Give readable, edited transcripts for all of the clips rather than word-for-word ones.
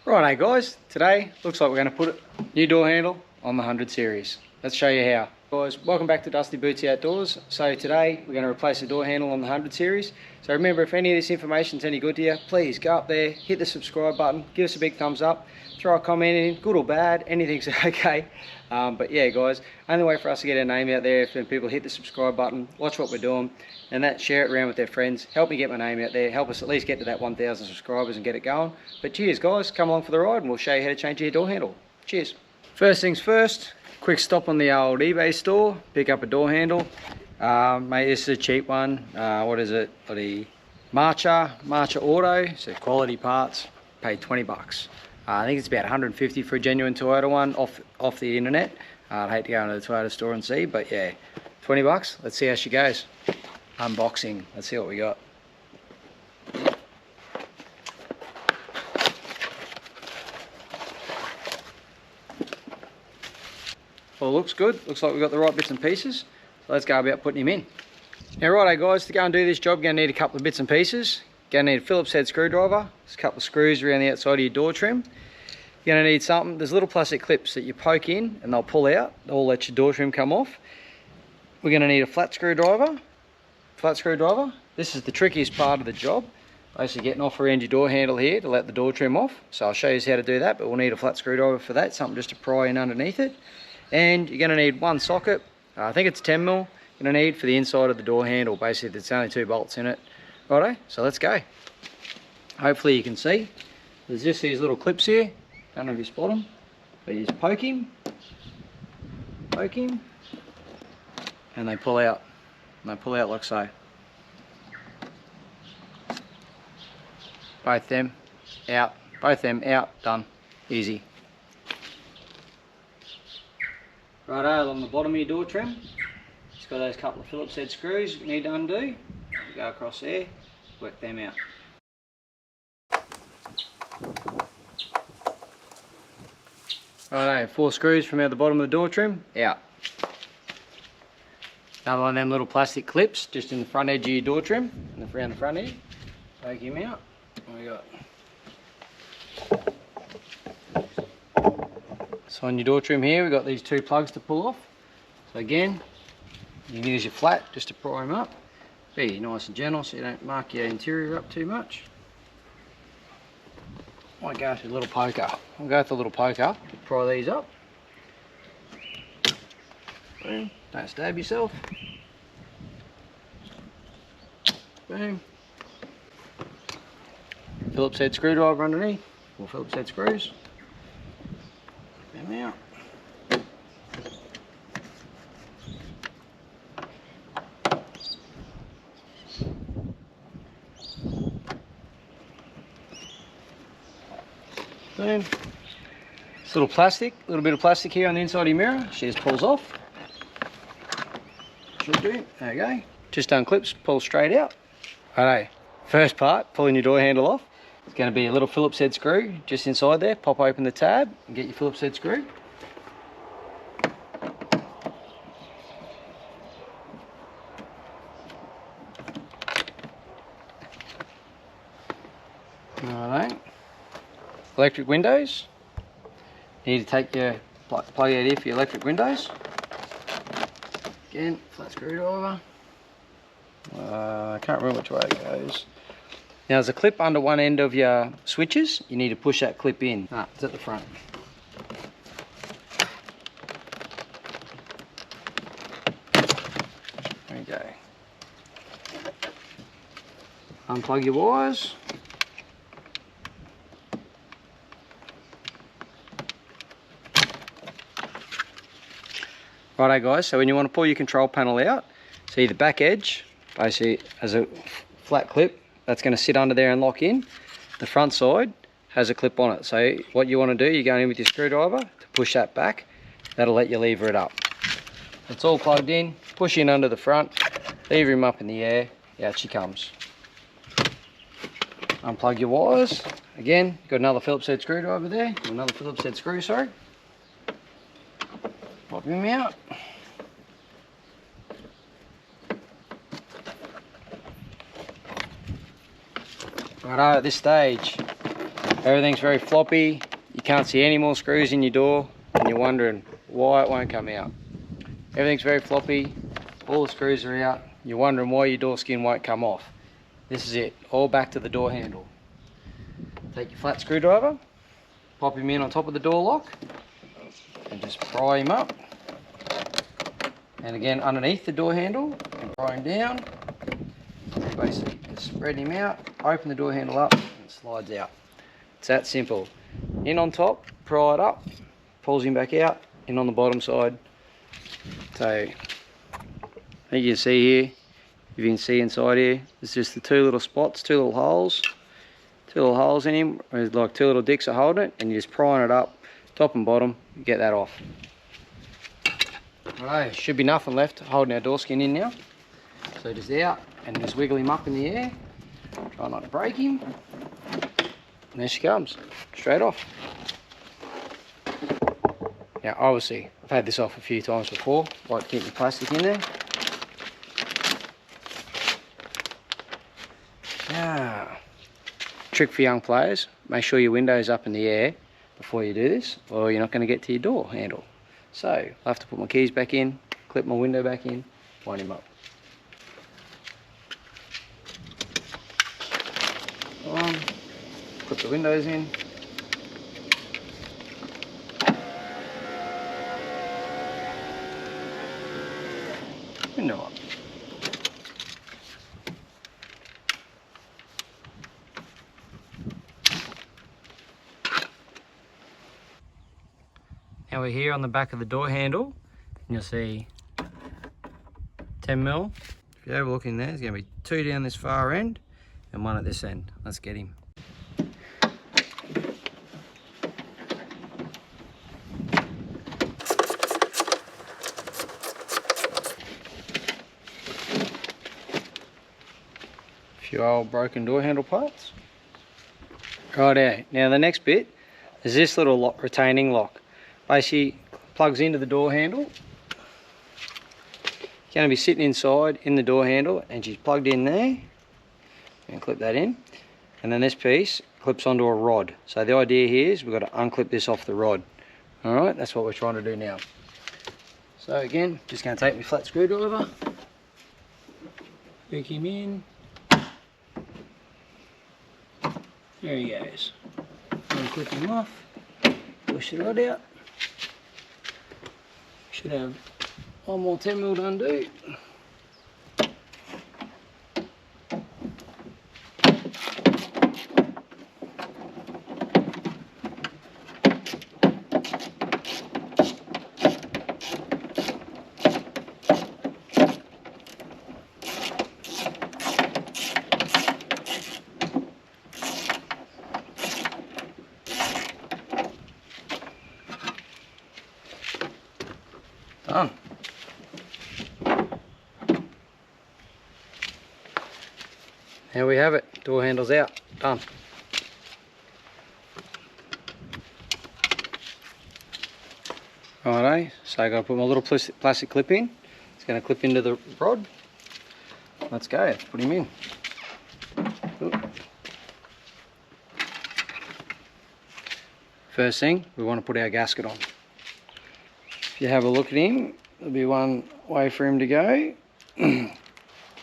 Righto guys, today looks like we're going to put a new door handle on the 100 series. Let's show you how. Guys, welcome back to Dustybootz Outdoors. So today we're going to replace the door handle on the 100 series. So remember, if any of this information is any good to you, please go up there, hit the subscribe button, give us a big thumbs up, throw a comment in, good or bad, anything's okay. But yeah guys, only way for us to get our name out there is when people hit the subscribe button, watch what we're doing, and that share it around with their friends. Help me get my name out there, help us at least get to that 1,000 subscribers and get it going. But cheers guys, come along for the ride and we'll show you how to change your door handle. Cheers. First things first, quick stop on the old eBay store, pick up a door handle. Mate, this is a cheap one. What is it? The Marcha Auto, so quality parts, paid 20 bucks. I think it's about 150 for a genuine Toyota one off the internet. I'd hate to go into the Toyota store and see, but yeah, 20 bucks. Let's see how she goes. Unboxing, let's see what we got. Well, it looks good. Looks like we've got the right bits and pieces. So let's go about putting him in. Now righto guys, to go and do this job, you're going to need a couple of bits and pieces. You're going to need a Phillips head screwdriver. There's a couple of screws around the outside of your door trim. You're going to need something. There's little plastic clips that you poke in and they'll pull out. They'll let your door trim come off. We're going to need a flat screwdriver. This is the trickiest part of the job. Basically getting off around your door handle here to let the door trim off. So I'll show you how to do that, but we'll need a flat screwdriver for that. Something just to pry in underneath it. And you're going to need one socket. I think it's 10mm. You're going to need for the inside of the door handle. Basically there's only 2 bolts in it. Righto, so let's go. Hopefully you can see. There's just these little clips here. Don't know if you spot them. But you just poke him, and they pull out. And they pull out like so. Both them out, done. Easy. Righto, along the bottom of your door trim, it's got those couple of Phillips head screws you need to undo. You go across there, work them out. Righto, 4 screws from out the bottom of the door trim, out. Another one of them little plastic clips just in the front edge of your door trim, around the front edge. Take him out. What we got? So on your door trim here, we've got these 2 plugs to pull off. So again, you can use your flat just to pry them up. Be nice and gentle so you don't mark your interior up too much. Might go with a little poker. I'll go with a little poker to pry these up. Boom. Don't stab yourself. Boom. Phillips head screwdriver underneath, or Phillips head screws. Them out. Boom. This little bit of plastic here on the inside of your mirror. She just pulls off. Should do. There you go. Just unclips, pull straight out. Righto. First part, pulling your door handle off. It's going to be a little Phillips head screw just inside there. Pop open the tab and get your Phillips head screw. Alright. Electric windows. You need to take your plug out here for your electric windows. Again, flat screwdriver. I can't remember which way it goes. Now there's a clip under one end of your switches. You need to push that clip in. It's at the front. There you go. Unplug your wires. Righto guys, so when you want to pull your control panel out, see the back edge basically has a flat clip that's going to sit under there and lock in. The front side has a clip on it, so what you want to do, you're going in with your screwdriver to push that back. That'll let you lever it up. It's all plugged in, push in under the front, lever him up in the air, out she comes. Unplug your wires. Again, got another Phillips head screwdriver there, another Phillips head screw, sorry. Pop him out. Righto, at this stage, Everything's very floppy. You can't see any more screws in your door and you're wondering why it won't come out. Everything's very floppy. All the screws are out. You're wondering why your door skin won't come off. This is it, all back to the door handle. Take your flat screwdriver, pop him in on top of the door lock and just pry him up. And again underneath the door handle and pry him down. Basically just spread him out, open the door handle up and it slides out. It's that simple. In on top, pry it up, pulls him back out, in on the bottom side. So I think you can see here, if you can see inside here, there's just the two little spots, two little holes in him. There's like two little dicks are holding it, and you're just prying it up, top and bottom, you get that off. Alright, should be nothing left holding our door skin in now. So just out and just wiggle him up in the air. Try not to break him. And there she comes, straight off. Now obviously, I've had this off a few times before, like keep the plastic in there. Now, trick for young players, make sure your window's up in the air before you do this, or you're not going to get to your door handle. So, I have to put my keys back in, clip my window back in, wind him up. On, clip the windows in. Window up. Now we're here on the back of the door handle, and you'll see 10mm. If you have a look in there, there's going to be two down this far end and one at this end. Let's get him. A few old broken door handle parts. Righto, now the next bit is this little lock, retaining lock. Basically plugs into the door handle. It's going to be sitting inside in the door handle and she's plugged in there. And clip that in. And then this piece clips onto a rod. So the idea here is we've got to unclip this off the rod. Alright, that's what we're trying to do now. So again, just going to take my flat screwdriver. Hook him in. There he goes. Unclip him off. Push the rod out. Should have one more 10mm to undo. Done. Here we have it, door handle's out, done. Righto, so I got to put my little plastic clip in. It's going to clip into the rod. Let's go, let's put him in. First thing, we want to put our gasket on. If you have a look at him, there'll be one way for him to go.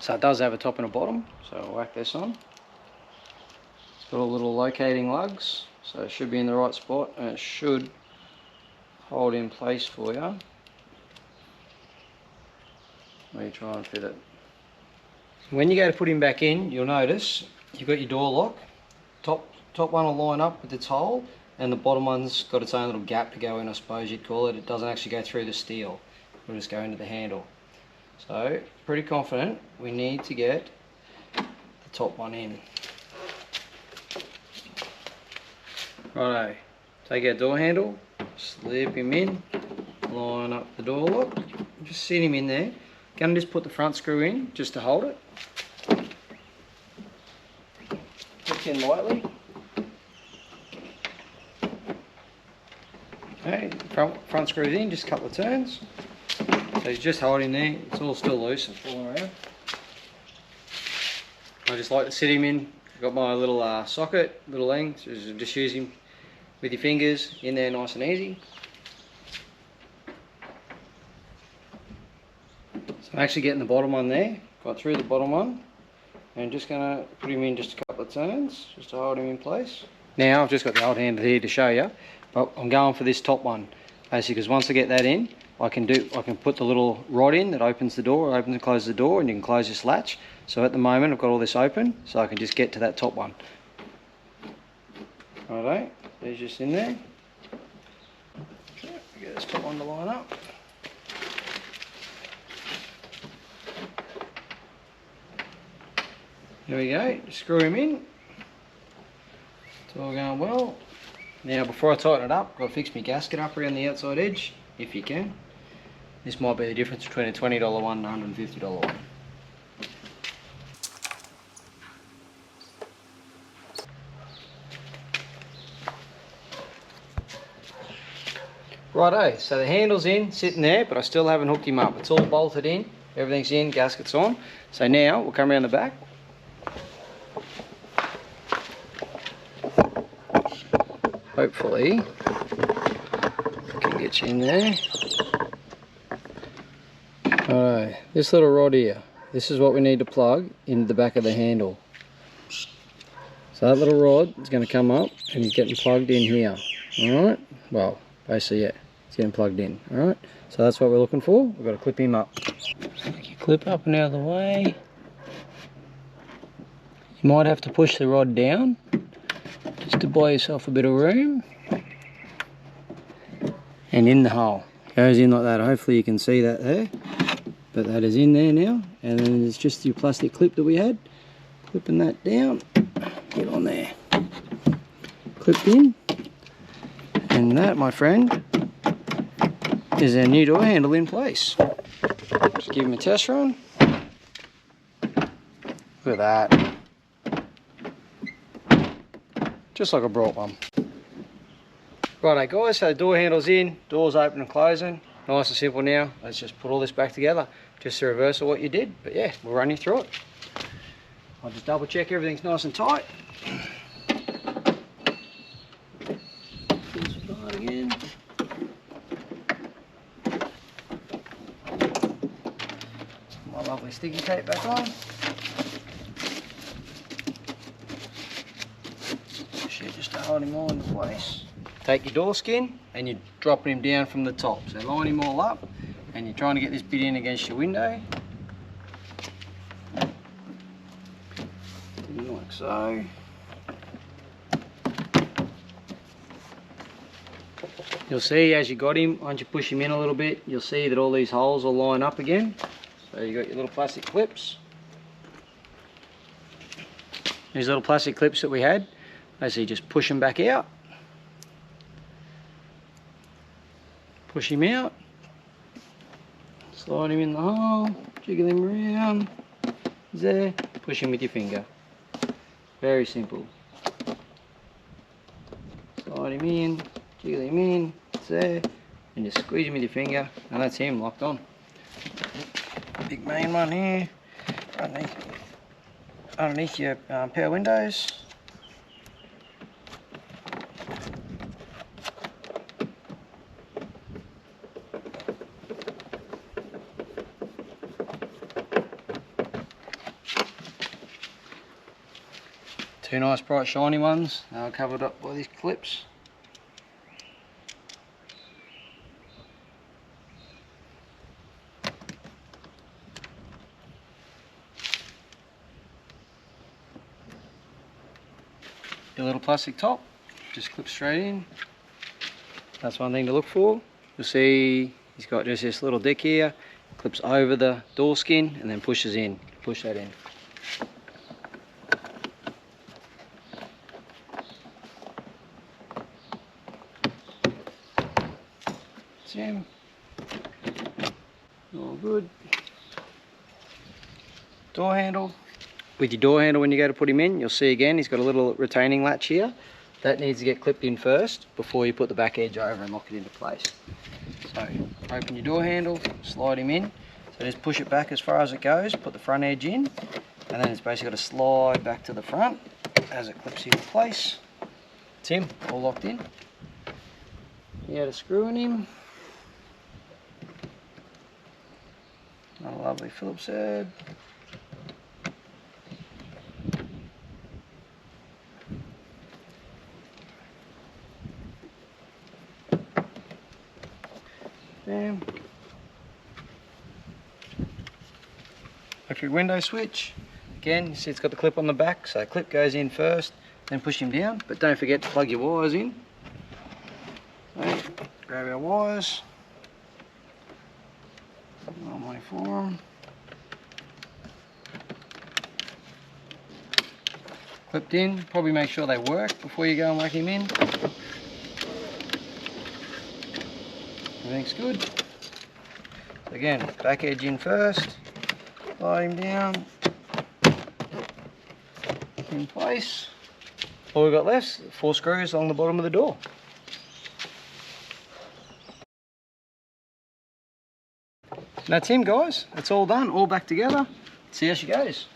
So it does have a top and a bottom, so I'll whack this on. It's got a little locating lugs, so it should be in the right spot and it should hold in place for you. Let me try and fit it. When you go to put him back in, you'll notice you've got your door lock. Top one will line up with its hole, and the bottom one's got its own little gap to go in, I suppose you'd call it. It doesn't actually go through the steel. It'll just go into the handle. So, pretty confident we need to get the top one in. Righto, take our door handle, slip him in, line up the door lock, just sit him in there. Gonna just put the front screw in, just to hold it. Hook in lightly. Okay, front screws in, just a couple of turns. So he's just holding there, it's all still loose and falling around. I just like to sit him in I've got my little socket, little thing, so just using with your fingers in there nice and easy. So I'm actually getting the bottom one there, got through the bottom one, and just going to put him in just a couple of turns, just to hold him in place. Now I've just got the old handle here to show you, but I'm going for this top one, basically, because once I get that in, I can put the little rod in that opens the door, opens and closes the door, and you can close this latch. So at the moment I've got all this open, so I can just get to that top one. Righto, there's just in there. Okay, get this top one to line up. There we go, just screw him in. It's all going well. Now before I tighten it up, I've got to fix my gasket up around the outside edge, if you can. This might be the difference between a $20 one and a $150 one. Righto, so the handle's in, sitting there, but I still haven't hooked him up. It's all bolted in, everything's in, gasket's on. So now we'll come around the back. Hopefully, I can get you in there. Alright, this little rod here, this is what we need to plug into the back of the handle. So that little rod is going to come up and it's getting plugged in here. Alright, well, basically, yeah, it's getting plugged in. Alright, so that's what we're looking for. We've got to clip him up. Take your clip up and out of the way. You might have to push the rod down just to buy yourself a bit of room. And in the hole. Goes in like that. Hopefully you can see that there. But that is in there now. And then there's just your plastic clip that we had. Clipping that down. Get on there. Clipped in. And that, my friend, is our new door handle in place. Just give him a test run. Look at that. Just like I brought one. Righto guys, so the door handle's in, door's open and closing. Nice and simple now. Let's just put all this back together. Just the reverse of what you did. But yeah, we'll run you through it. I'll just double check everything's nice and tight. Pulls apart again. My lovely sticky tape back on. Just to hold him all into place. Take your door skin and you're dropping him down from the top. So line him all up and you're trying to get this bit in against your window. Like so. You'll see as you got him, once you push him in a little bit, you'll see that all these holes will line up again. So you got your little plastic clips. These little plastic clips that we had. Basically just push him back out. Push him out. Slide him in the hole. Jiggle him around. There. Push him with your finger. Very simple. Slide him in. Jiggle him in. There. And just squeeze him with your finger. And that's him locked on. Big main one here. Underneath your power windows. Two nice bright shiny ones, covered up by these clips. Your little plastic top, just clips straight in. That's one thing to look for. You'll see he's got just this little dick here, clips over the door skin and then pushes in. Push that in. Him. All good. Door handle. With your door handle, when you go to put him in, you'll see again he's got a little retaining latch here. That needs to get clipped in first before you put the back edge over and lock it into place. So open your door handle, slide him in. So just push it back as far as it goes, put the front edge in, and then it's basically got to slide back to the front. as it clips into place. It's him, all locked in. You had a screw in him. A lovely Phillips head. Bam. Electric window switch. Again, you see it's got the clip on the back, so the clip goes in first, then push him down. But don't forget to plug your wires in. Right, grab our wires. One way for them. Clipped in. Probably make sure they work before you go and whack him in. Everything's good. So again, back edge in first. Slide him down. In place. All we've got left is 4 screws along the bottom of the door. And that's him, guys. It's all done, all back together. Let's see how she goes.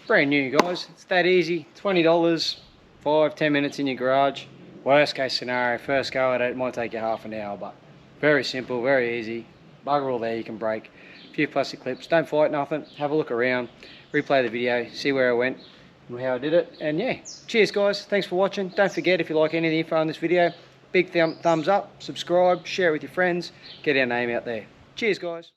Brand new, guys. It's that easy. $20, 5-10 minutes in your garage. Worst case scenario, first go at it, might take you half an hour, but very simple, very easy. Bugger all there you can break. A few plastic clips. Don't fight nothing. Have a look around. Replay the video. See where I went and how I did it. And yeah, cheers guys. Thanks for watching. Don't forget, if you like any of the info on this video, big thumbs up, subscribe, share it with your friends. Get our name out there. Cheers guys.